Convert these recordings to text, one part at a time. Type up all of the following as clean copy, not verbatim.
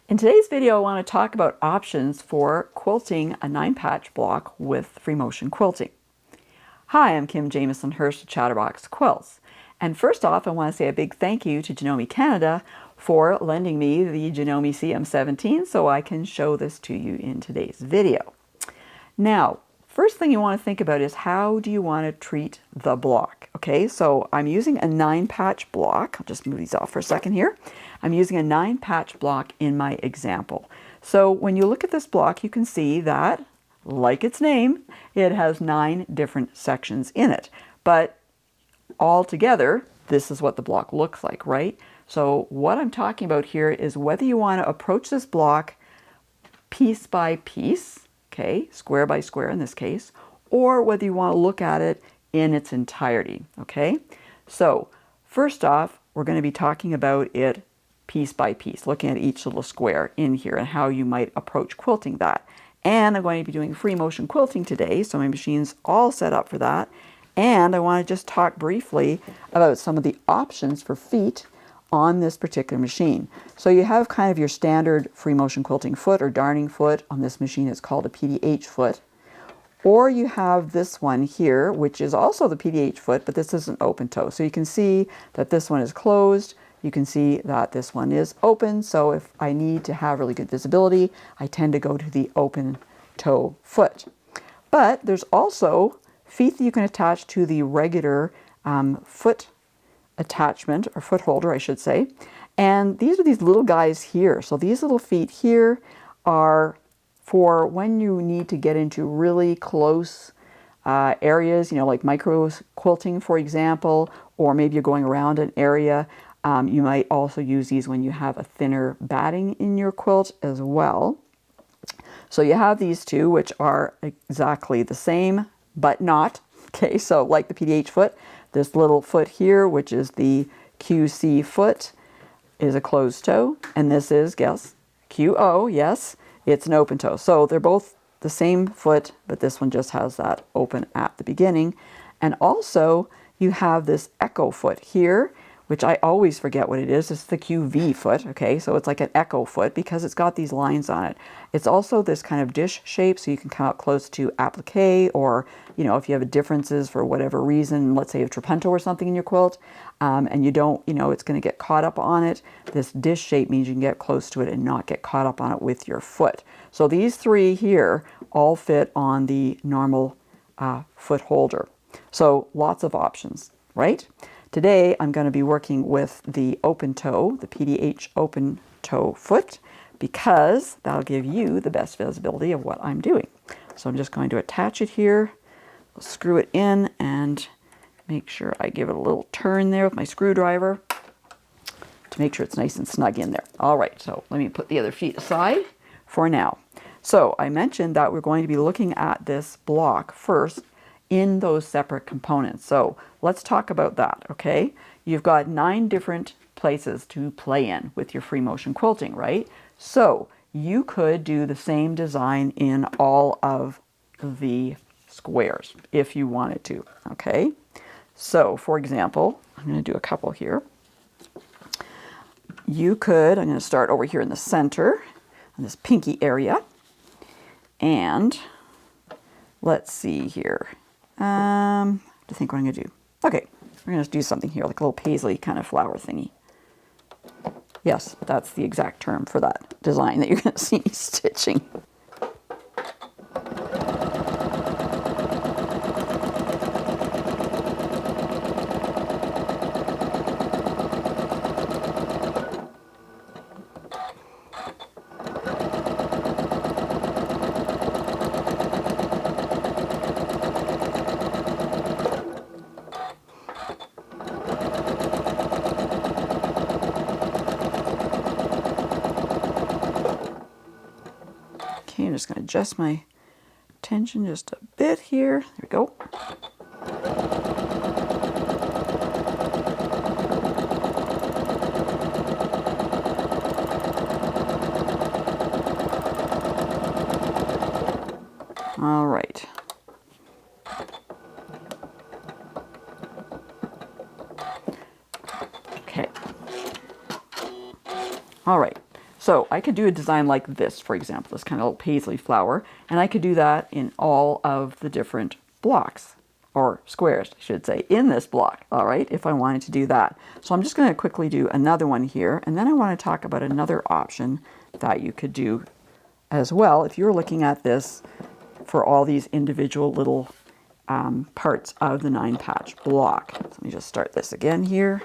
In today's video, I want to talk about options for quilting a 9-patch block with free motion quilting. Hi, I'm Kim Jamieson-Hirst of Chatterbox Quilts. And first off, I want to say a big thank you to Janome Canada for lending me the Janome CM17 so I can show this to you in today's video. Now, first thing you want to think about is how do you want to treat the block? Okay, so I'm using a 9-patch block. I'll just move these off for a second here. I'm using a 9-patch block in my example. So when you look at this block, you can see that, like its name, it has 9 different sections in it. But all together, this is what the block looks like, right? So what I'm talking about here is whether you want to approach this block piece by piece, okay, square by square in this case, or whether you want to look at it in its entirety, okay? So first off, we're going to be talking about it piece by piece, looking at each little square in here and how you might approach quilting that. And I'm going to be doing free motion quilting today, so my machine's all set up for that. And I want to just talk briefly about some of the options for feet on this particular machine. So you have kind of your standard free motion quilting foot or darning foot. On this machine it's called a PDH foot. Or you have this one here, which is also the PDH foot, but this is an open toe. So you can see that this one is closed. You can see that this one is open. So if I need to have really good visibility, I tend to go to the open toe foot. But there's also feet that you can attach to the regular foot attachment, or foot holder, I should say. And these are these little guys here. So these little feet here are for when you need to get into really close areas, you know, like micro quilting, for example, or maybe you're going around an area. You might also use these when you have a thinner batting in your quilt as well. So you have these two, which are exactly the same, but not. Okay, so like the PDH foot, this little foot here, which is the QC foot, is a closed toe. And this is, guess, QO, yes, it's an open toe. So they're both the same foot, but this one just has that open at the beginning. And also you have this echo foot here, which I always forget what it is. It's the QV foot, okay? So it's like an echo foot because it's got these lines on it. It's also this kind of dish shape, so you can come out close to applique, or, you know, if you have differences for whatever reason, let's say you have trapunto or something in your quilt, and you don't, you know, it's gonna get caught up on it. This dish shape means you can get close to it and not get caught up on it with your foot. So these three here all fit on the normal foot holder. So lots of options, right? Today, I'm going to be working with the open toe, the PDH open toe foot, because that'll give you the best visibility of what I'm doing. So I'm just going to attach it here, screw it in, and make sure I give it a little turn there with my screwdriver to make sure it's nice and snug in there. All right, so let me put the other feet aside for now. So I mentioned that we're going to be looking at this block first in those separate components. So let's talk about that, okay? You've got 9 different places to play in with your free motion quilting, right? So you could do the same design in all of the squares if you wanted to, okay? So for example, I'm going to do a couple here. You could, I'm going to start over here in the center, in this pinky area, and let's see here. I have to think what I'm going to do. Okay, we're going to do something here, like a little paisley kind of flower thingy. Yes, that's the exact term for that design that you're going to see me stitching. Okay, I'm just going to adjust my tension just a bit here. There we go. All right. Okay. All right. So I could do a design like this, for example, this kind of little paisley flower, and I could do that in all of the different blocks, or squares, I should say, in this block, all right, if I wanted to do that. So I'm just going to quickly do another one here, and then I want to talk about another option that you could do as well if you're looking at this for all these individual little parts of the 9-patch block. So let me just start this again here.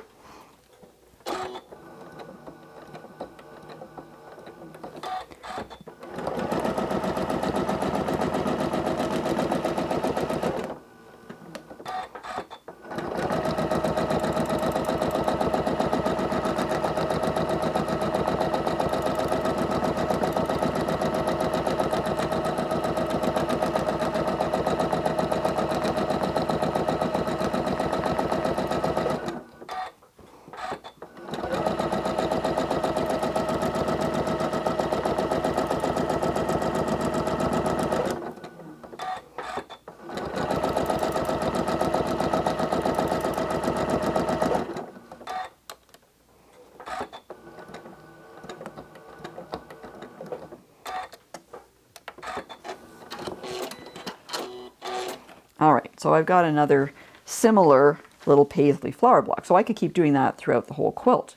All right, so I've got another similar little paisley flower block. So I could keep doing that throughout the whole quilt.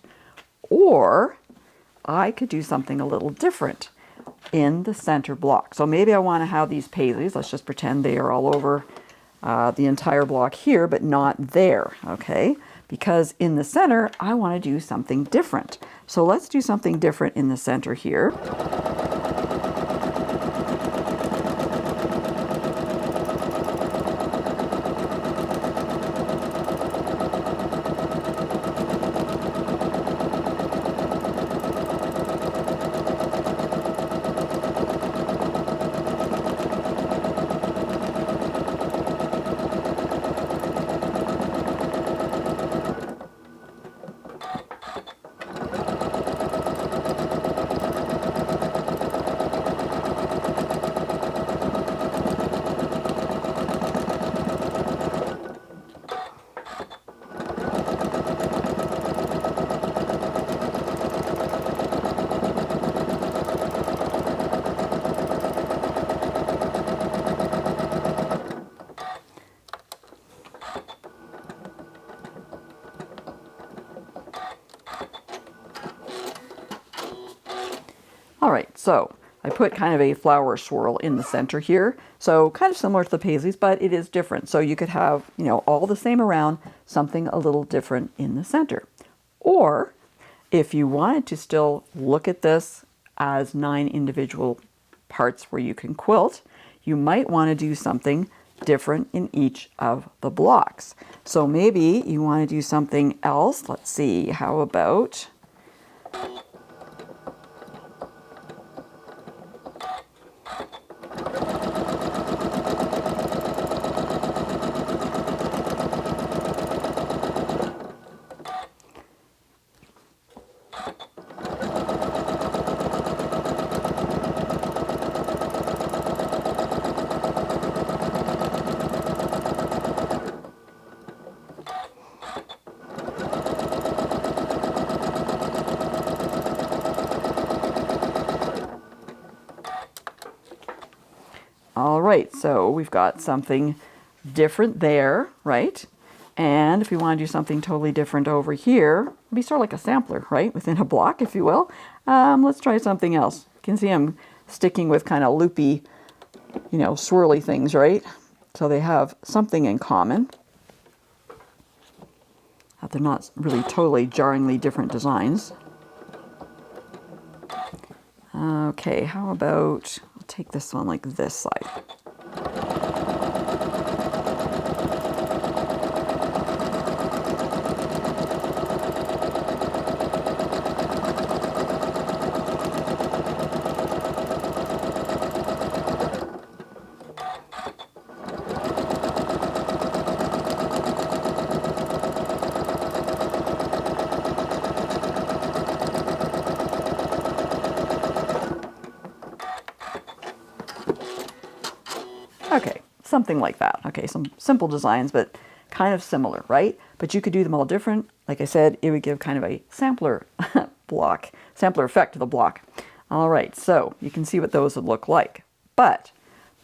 Or I could do something a little different in the center block. So maybe I want to have these paisleys. Let's just pretend they are all over the entire block here, but not there, okay? Because in the center, I want to do something different. So let's do something different in the center here. All right, so I put kind of a flower swirl in the center here. So kind of similar to the paisleys, but it is different. So you could have, you know, all the same around, something a little different in the center. Or if you wanted to still look at this as 9 individual parts where you can quilt, you might want to do something different in each of the blocks. So maybe you want to do something else. Let's see, how about... All right, so we've got something different there, right? And if we want to do something totally different over here, it'd be sort of like a sampler, right? Within a block, if you will. Let's try something else. You can see I'm sticking with kind of loopy, you know, swirly things, right? So they have something in common. They're not really totally jarringly different designs. Okay, how about... take this one like this side. Okay, something like that. Okay, some simple designs, but kind of similar, right? But you could do them all different. Like I said, it would give kind of a sampler block, sampler effect to the block. All right, so you can see what those would look like. But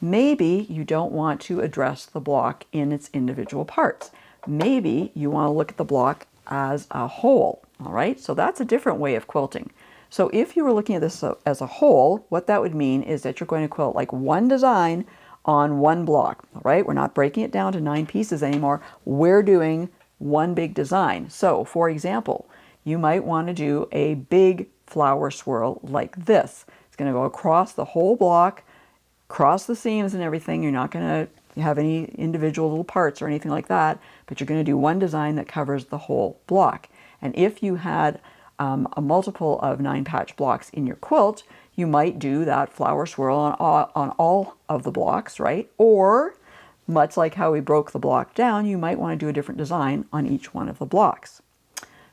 maybe you don't want to address the block in its individual parts. Maybe you want to look at the block as a whole. All right, so that's a different way of quilting. So if you were looking at this as a whole, what that would mean is that you're going to quilt like one design on one block. All right, we're not breaking it down to 9 pieces anymore. We're doing one big design. So for example, you might want to do a big flower swirl like this. It's going to go across the whole block, across the seams and everything. You're not going to have any individual little parts or anything like that, but you're going to do one design that covers the whole block. And if you had a multiple of 9 patch blocks in your quilt, you might do that flower swirl on all of the blocks, right? Or much like how we broke the block down, you might want to do a different design on each one of the blocks.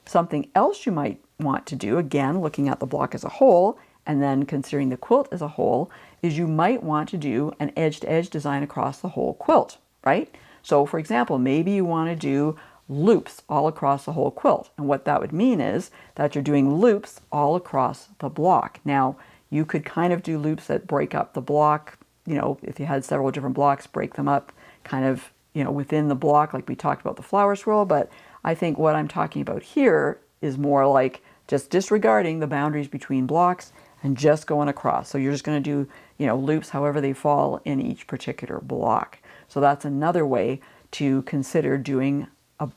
Something else you might want to do, again, looking at the block as a whole, and then considering the quilt as a whole, is you might want to do an edge-to-edge design across the whole quilt, right? So for example, maybe you want to do loops all across the whole quilt. And what that would mean is that you're doing loops all across the block. Now, you could kind of do loops that break up the block, you know, if you had several different blocks, break them up kind of, you know, within the block, like we talked about the flower swirl. But I think what I'm talking about here is more like just disregarding the boundaries between blocks and just going across. So you're just going to do, you know, loops however they fall in each particular block. So that's another way to consider doing a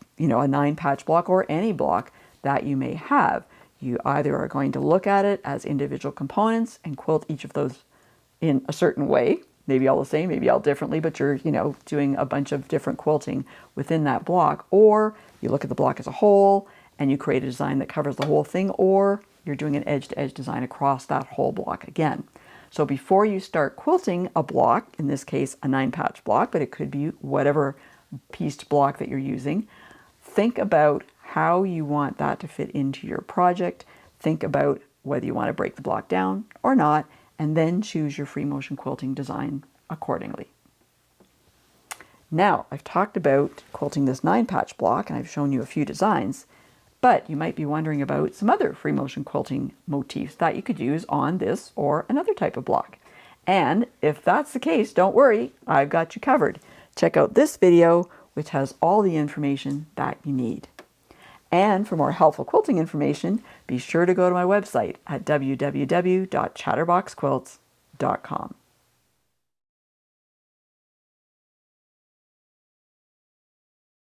9 patch block or any block that you may have. You either are going to look at it as individual components and quilt each of those in a certain way, maybe all the same, maybe all differently, but you're, you know, doing a bunch of different quilting within that block, or you look at the block as a whole and you create a design that covers the whole thing, or you're doing an edge-to-edge design across that whole block again. So before you start quilting a block, in this case a 9 patch block, but it could be whatever pieced block that you're using, think about how you want that to fit into your project. Think about whether you want to break the block down or not, and then choose your free motion quilting design accordingly. Now, I've talked about quilting this 9 patch block and I've shown you a few designs, but you might be wondering about some other free motion quilting motifs that you could use on this or another type of block. And if that's the case, don't worry, I've got you covered. Check out this video, which has all the information that you need. And for more helpful quilting information, be sure to go to my website at www.chatterboxquilts.com.